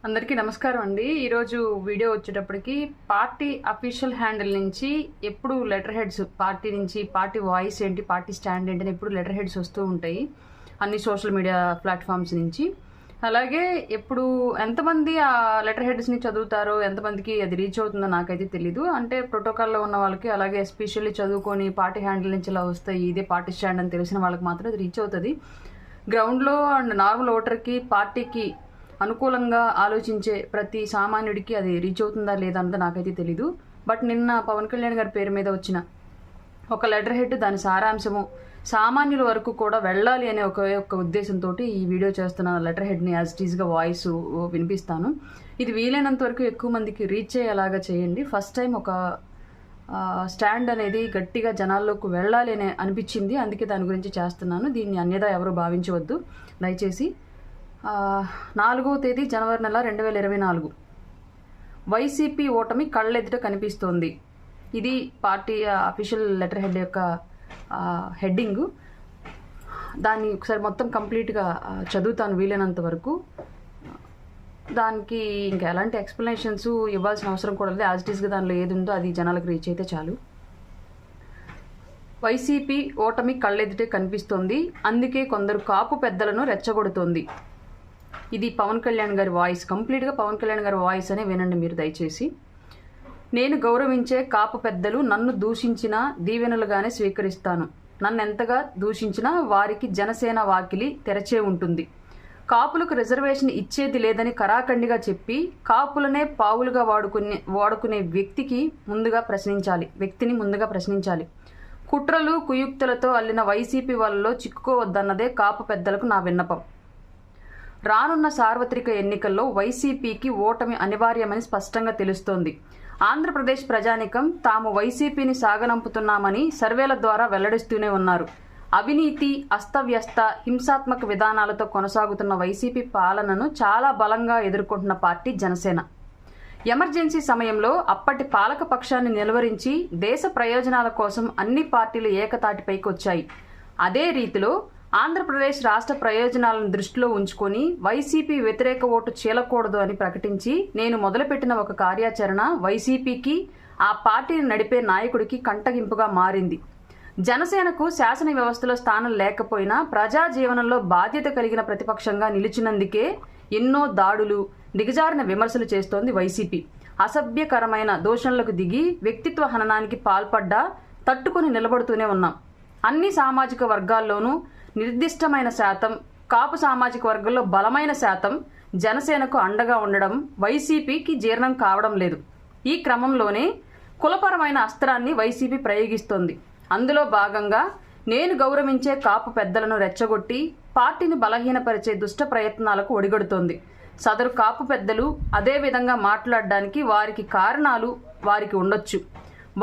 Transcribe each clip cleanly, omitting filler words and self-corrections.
అందరికీ నమస్కారం అండి. ఈరోజు వీడియో వచ్చేటప్పటికి పార్టీ అఫీషియల్ హ్యాండిల్ నుంచి ఎప్పుడు లెటర్ హెడ్స్ పార్టీ నుంచి పార్టీ వాయిస్ ఏంటి, పార్టీ స్టాండ్ ఏంటి అని ఎప్పుడు లెటర్ హెడ్స్ వస్తూ ఉంటాయి అన్ని సోషల్ మీడియా ప్లాట్ఫామ్స్ నుంచి. అలాగే ఎప్పుడు ఎంతమంది ఆ లెటర్ హెడ్స్ని చదువుతారో, ఎంతమందికి అది రీచ్ అవుతుందో నాకైతే తెలీదు. అంటే ప్రోటోకాల్లో ఉన్న వాళ్ళకి, అలాగే ఎస్పెషల్లీ చదువుకొని పార్టీ హ్యాండిల్ నుంచి ఇలా వస్తాయి, ఇదే పార్టీ స్టాండ్ అని తెలిసిన వాళ్ళకి మాత్రం అది రీచ్ అవుతుంది. గ్రౌండ్లో అండ్ నార్మల్ ఓటర్కి, పార్టీకి అనుకూలంగా ఆలోచించే ప్రతి సామాన్యుడికి అది రీచ్ అవుతుందా లేదా అన్నది నాకైతే తెలీదు. బట్ నిన్న పవన్ కళ్యాణ్ గారి పేరు మీద వచ్చిన ఒక లెటర్ హెడ్, దాని సారాంశము సామాన్యుల వరకు కూడా వెళ్ళాలి అనే ఒక ఉద్దేశంతో ఈ వీడియో చేస్తున్న లెటర్ హెడ్ని యాజ్ ఇట్ ఈస్గా వాయిస్ వినిపిస్తాను. ఇది వీలైనంత వరకు ఎక్కువ మందికి రీచ్ అయ్యేలాగా చేయండి. ఫస్ట్ టైం ఒక స్టాండ్ అనేది గట్టిగా జనాల్లోకి వెళ్ళాలి అని అనిపించింది, అందుకే దాని గురించి చేస్తున్నాను. దీన్ని అన్యదా ఎవరు భావించవద్దు దయచేసి. 4వ తేదీ జనవరి నెల 2024 వైసీపీ ఓటమి కళ్ళెదుట కనిపిస్తోంది. ఇది పార్టీ అఫీషియల్ లెటర్ హెడ్ యొక్క హెడ్డింగు. దాన్ని ఒకసారి మొత్తం కంప్లీట్గా చదువుతాను వీలైనంత వరకు. దానికి ఇంకా ఎలాంటి ఎక్స్ప్లెనేషన్స్ ఇవ్వాల్సిన అవసరం కూడా లేదు. యాజ్ ఇట్ ఈస్గా దానిలో ఏది ఉందో అది జనాలకు రీచ్ అయితే చాలు. వైసీపీ ఓటమి కళ్ళెదుటే కనిపిస్తోంది, అందుకే కొందరు కాపు పెద్దలను రెచ్చగొడుతోంది. ఇది పవన్ కళ్యాణ్ గారి వాయిస్, కంప్లీట్గా పవన్ కళ్యాణ్ గారి వాయిస్ అనే వినండి మీరు దయచేసి. నేను గౌరవించే కాపు పెద్దలు నన్ను దూషించినా దీవెనలుగానే స్వీకరిస్తాను. నన్ను ఎంతగా దూషించినా వారికి జనసేన వాకిలి తెరచే ఉంటుంది. కాపులకు రిజర్వేషన్ ఇచ్చేది లేదని కరాఖండిగా చెప్పి కాపులనే పావులుగా వాడుకునే వ్యక్తిని ముందుగా ప్రశ్నించాలి. కుట్రలు కుయుక్తులతో అల్లిన వైసీపీ వాళ్ళలో చిక్కుకోవద్దన్నదే కాపు పెద్దలకు నా విన్నపం. రానున్న సార్వత్రిక ఎన్నికల్లో వైసీపీకి ఓటమి అనివార్యమని స్పష్టంగా తెలుస్తోంది. ఆంధ్రప్రదేశ్ ప్రజానికం తాము వైసీపీని సాగనంపుతున్నామని సర్వేల ద్వారా వెల్లడిస్తూనే ఉన్నారు. అవినీతి, అస్తవ్యస్త, హింసాత్మక విధానాలతో కొనసాగుతున్న వైసీపీ పాలనను చాలా బలంగా ఎదుర్కొంటున్న పార్టీ జనసేన. ఎమర్జెన్సీ సమయంలో అప్పటి పాలక పక్షాన్ని నిలువరించి దేశ ప్రయోజనాల కోసం అన్ని పార్టీలు ఏకతాటిపైకి వచ్చాయి. అదే రీతిలో ఆంధ్రప్రదేశ్ రాష్ట్ర ప్రయోజనాలను దృష్టిలో ఉంచుకొని వైసీపీ వ్యతిరేక ఓటు చీలకూడదు అని ప్రకటించి నేను మొదలుపెట్టిన ఒక కార్యాచరణ వైసీపీకి, ఆ పార్టీని నడిపే నాయకుడికి కంటగింపుగా మారింది. జనసేనకు శాసన వ్యవస్థలో స్థానం లేకపోయినా ప్రజా జీవనంలో బాధ్యత కలిగిన ప్రతిపక్షంగా నిలిచినందుకే ఎన్నో దాడులు, దిగజారిన విమర్శలు చేస్తోంది వైసీపీ. అసభ్యకరమైన దూషణలకు దిగి వ్యక్తిత్వ హననానికి పాల్పడ్డా తట్టుకుని నిలబడుతూనే ఉన్నాం. అన్ని సామాజిక వర్గాల్లోనూ నిర్దిష్టమైన శాతం, కాపు సామాజిక వర్గంలో బలమైన శాతం జనసేనకు అండగా ఉండడం వైసీపీకి జీర్ణం కావడం లేదు. ఈ క్రమంలోనే కులపరమైన అస్త్రాన్ని వైసీపీ ప్రయోగిస్తోంది. అందులో భాగంగా నేను గౌరవించే కాపు పెద్దలను రెచ్చగొట్టి పార్టీని బలహీనపరిచే దుష్ట ప్రయత్నాలకు ఒడిగడుతోంది. సదరు కాపు పెద్దలు అదే విధంగా మాట్లాడడానికి వారికి కారణాలు వారికి ఉండొచ్చు.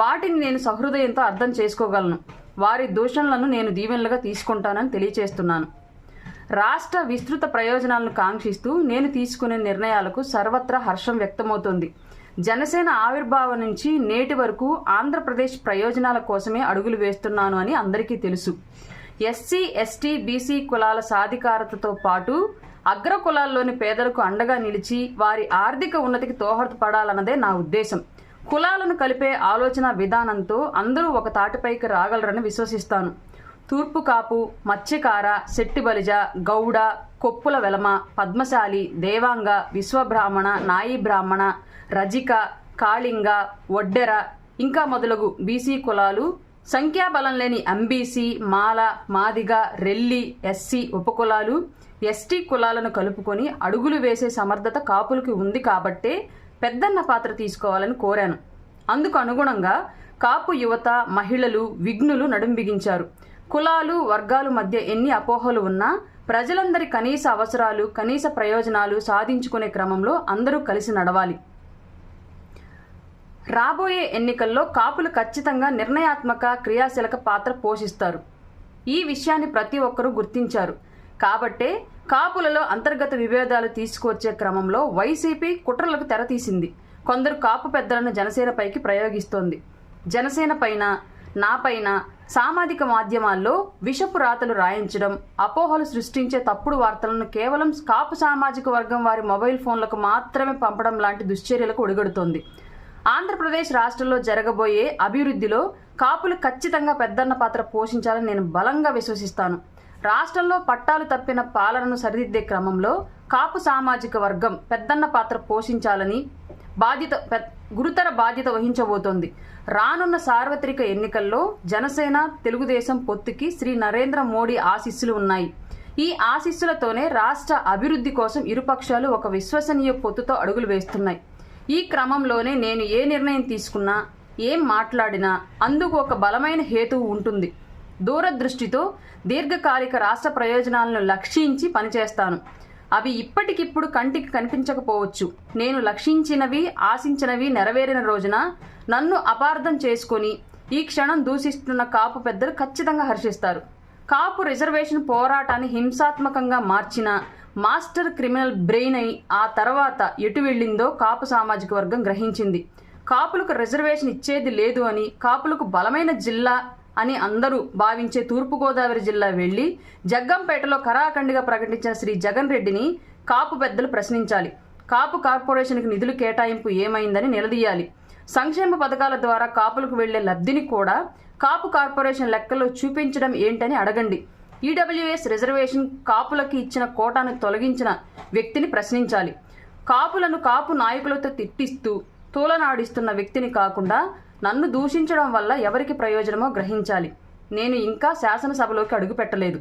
వాటిని నేను సహృదయంతో అర్థం చేసుకోగలను. వారి దూషణలను నేను దీవెనలుగా తీసుకుంటానని తెలియచేస్తున్నాను. రాష్ట్ర విస్తృత ప్రయోజనాలను కాంక్షిస్తూ నేను తీసుకునే నిర్ణయాలకు సర్వత్రా హర్షం వ్యక్తమవుతోంది. జనసేన ఆవిర్భావం నుంచి నేటి వరకు ఆంధ్రప్రదేశ్ ప్రయోజనాల కోసమే అడుగులు వేస్తున్నాను అని అందరికీ తెలుసు. ఎస్సీ, ఎస్టీ, బీసీ కులాల సాధికారతతో పాటు అగ్ర కులాల్లోని పేదలకు అండగా నిలిచి వారి ఆర్థిక ఉన్నతికి దోహదపడాలన్నదే నా ఉద్దేశం. కులాలను కలిపే ఆలోచన విధానంతో అందరూ ఒక తాటిపైకి రాగలరని విశ్వసిస్తాను. తూర్పు కాపు, మత్స్యకార, శెట్టి బలిజ, గౌడ, కొప్పుల వెలమ, పద్మశాలి, దేవాంగ, విశ్వబ్రాహ్మణ, నాయి బ్రాహ్మణ, రజిక, కాళింగ, ఒడ్డెర ఇంకా మొదలగు బీసీ కులాలు, సంఖ్యాబలం లేని ఎంబీసీ, మాల, మాదిగ, రెల్లి, ఎస్సీ ఉపకులాలు, ఎస్టీ కులాలను కలుపుకొని అడుగులు వేసే సమర్థత కాపులకి ఉంది కాబట్టే పెద్దన్న పాత్ర తీసుకోవాలని కోరాను. అందుకు అనుగుణంగా కాపు యువత, మహిళలు, విఘ్నులు నడుం బిగించారు. కులాలు, వర్గాల మధ్య ఎన్ని అపోహలు ఉన్నా ప్రజలందరి కనీస అవసరాలు, కనీస ప్రయోజనాలు సాధించుకునే క్రమంలో అందరూ కలిసి నడవాలి. రాబోయే ఎన్నికల్లో కాపులు ఖచ్చితంగా నిర్ణయాత్మక, క్రియాశీలక పాత్ర పోషిస్తారు. ఈ విషయాన్ని ప్రతి ఒక్కరూ గుర్తించారు. కాబట్టే కాపులలో అంతర్గత విభేదాలు తీసుకువచ్చే క్రమంలో వైసీపీ కుట్రలకు తెరతీసింది. కొందరు కాపు పెద్దలను జనసేనపైకి ప్రయోగిస్తోంది. జనసేన పైన, నాపైన సామాజిక మాధ్యమాల్లో విషపు రాతలు రాయించడం, అపోహలు సృష్టించే తప్పుడు వార్తలను కేవలం కాపు సామాజిక వర్గం వారి మొబైల్ ఫోన్లకు మాత్రమే పంపడం లాంటి దుశ్చర్యలకు ఒడిగడుతోంది. ఆంధ్రప్రదేశ్ రాష్ట్రంలో జరగబోయే అభివృద్ధిలో కాపులు ఖచ్చితంగా పెద్దన్న పాత్ర పోషించాలని నేను బలంగా విశ్వసిస్తాను. రాష్ట్రంలో పట్టాలు తప్పిన పాలనను సరిదిద్దే క్రమంలో కాపు సామాజిక వర్గం పెద్దన్న పాత్ర పోషించాలని గురుతర బాధ్యత వహించబోతోంది. రానున్న సార్వత్రిక ఎన్నికల్లో జనసేన, తెలుగుదేశం పొత్తుకి శ్రీ నరేంద్ర మోడీ ఆశీస్సులు ఉన్నాయి. ఈ ఆశీస్సులతోనే రాష్ట్ర అభివృద్ధి కోసం ఇరుపక్షాలు ఒక విశ్వసనీయ పొత్తుతో అడుగులు వేస్తున్నాయి. ఈ క్రమంలోనే నేను ఏ నిర్ణయం తీసుకున్నా, ఏం మాట్లాడినా అందుకు ఒక బలమైన హేతువు ఉంటుంది. దూరదృష్టితో దీర్ఘకాలిక రాష్ట్ర ప్రయోజనాలను లక్షించి పనిచేస్తాను. అవి ఇప్పటికిప్పుడు కంటికి కనిపించకపోవచ్చు. నేను లక్షించినవి, ఆశించినవి నెరవేరిన రోజున నన్ను అపార్థం చేసుకొని ఈ క్షణం దూషిస్తున్న కాపు పెద్దలు ఖచ్చితంగా హర్షిస్తారు. కాపు రిజర్వేషన్ పోరాటాన్ని హింసాత్మకంగా మార్చిన మాస్టర్ క్రిమినల్ బ్రెయిన్ అయి ఆ తర్వాత ఎటు వెళ్ళిందో కాపు సామాజిక వర్గం గ్రహించింది. కాపులకు రిజర్వేషన్ ఇచ్చేది లేదు అని, కాపులకు బలమైన జిల్లా అని అందరూ భావించే తూర్పుగోదావరి జిల్లా వెళ్లి జగ్గంపేటలో కరాఖండిగా ప్రకటించిన శ్రీ జగన్ రెడ్డిని కాపు పెద్దలు ప్రశ్నించాలి. కాపు కార్పొరేషన్కి నిధులు కేటాయింపు ఏమైందని నిలదీయాలి. సంక్షేమ పథకాల ద్వారా కాపులకు వెళ్లే లబ్ధిని కూడా కాపు కార్పొరేషన్ లెక్కల్లో చూపించడం ఏంటని అడగండి. ఈడబ్ల్యూఎస్ రిజర్వేషన్ కాపులకి ఇచ్చిన కోటాను తొలగించిన వ్యక్తిని ప్రశ్నించాలి. కాపులను కాపు నాయకులతో తిట్టిస్తూ తూలనాడిస్తున్న వ్యక్తిని కాకుండా నన్ను దూషించడం వల్ల ఎవరికి ప్రయోజనమో గ్రహించాలి. నేను ఇంకా శాసనసభలోకి అడుగుపెట్టలేదు.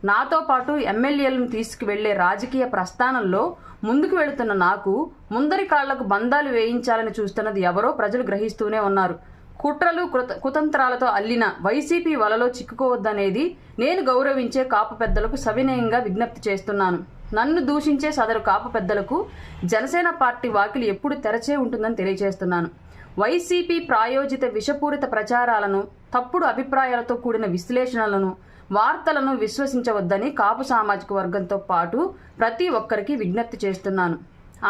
నాతో పాటు ఎమ్మెల్యేలను తీసుకువెళ్లే రాజకీయ ప్రస్థానంలో ముందుకు వెళుతున్న నాకు ముందరి కాళ్లకు బంధాలు వేయించాలని చూస్తున్నది ఎవరో ప్రజలు గ్రహిస్తూనే ఉన్నారు. కుట్రలు కుతంత్రాలతో అల్లిన వైసీపీ వలలో చిక్కుకోవద్దనేది నేను గౌరవించే కాపు పెద్దలకు సవినయంగా విజ్ఞప్తి చేస్తున్నాను. నన్ను దూషించే సదరు కాపు పెద్దలకు జనసేన పార్టీ వాకిలి ఎప్పుడు తెరచే ఉంటుందని తెలియజేస్తున్నాను. వైసీపీ ప్రాయోజిత విషపూరిత ప్రచారాలను, తప్పుడు అభిప్రాయాలతో కూడిన విశ్లేషణలను, వార్తలను విశ్వసించవద్దని కాపు సామాజిక వర్గంతో పాటు ప్రతి ఒక్కరికి విజ్ఞప్తి చేస్తున్నాను.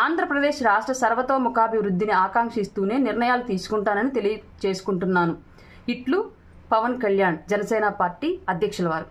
ఆంధ్రప్రదేశ్ రాష్ట్ర సర్వతోముఖాభివృద్ధిని ఆకాంక్షిస్తూనే నిర్ణయాలు తీసుకుంటానని తెలియజేసుకుంటున్నాను. ఇట్లు పవన్ కళ్యాణ్, జనసేన పార్టీ అధ్యక్షుల వారు.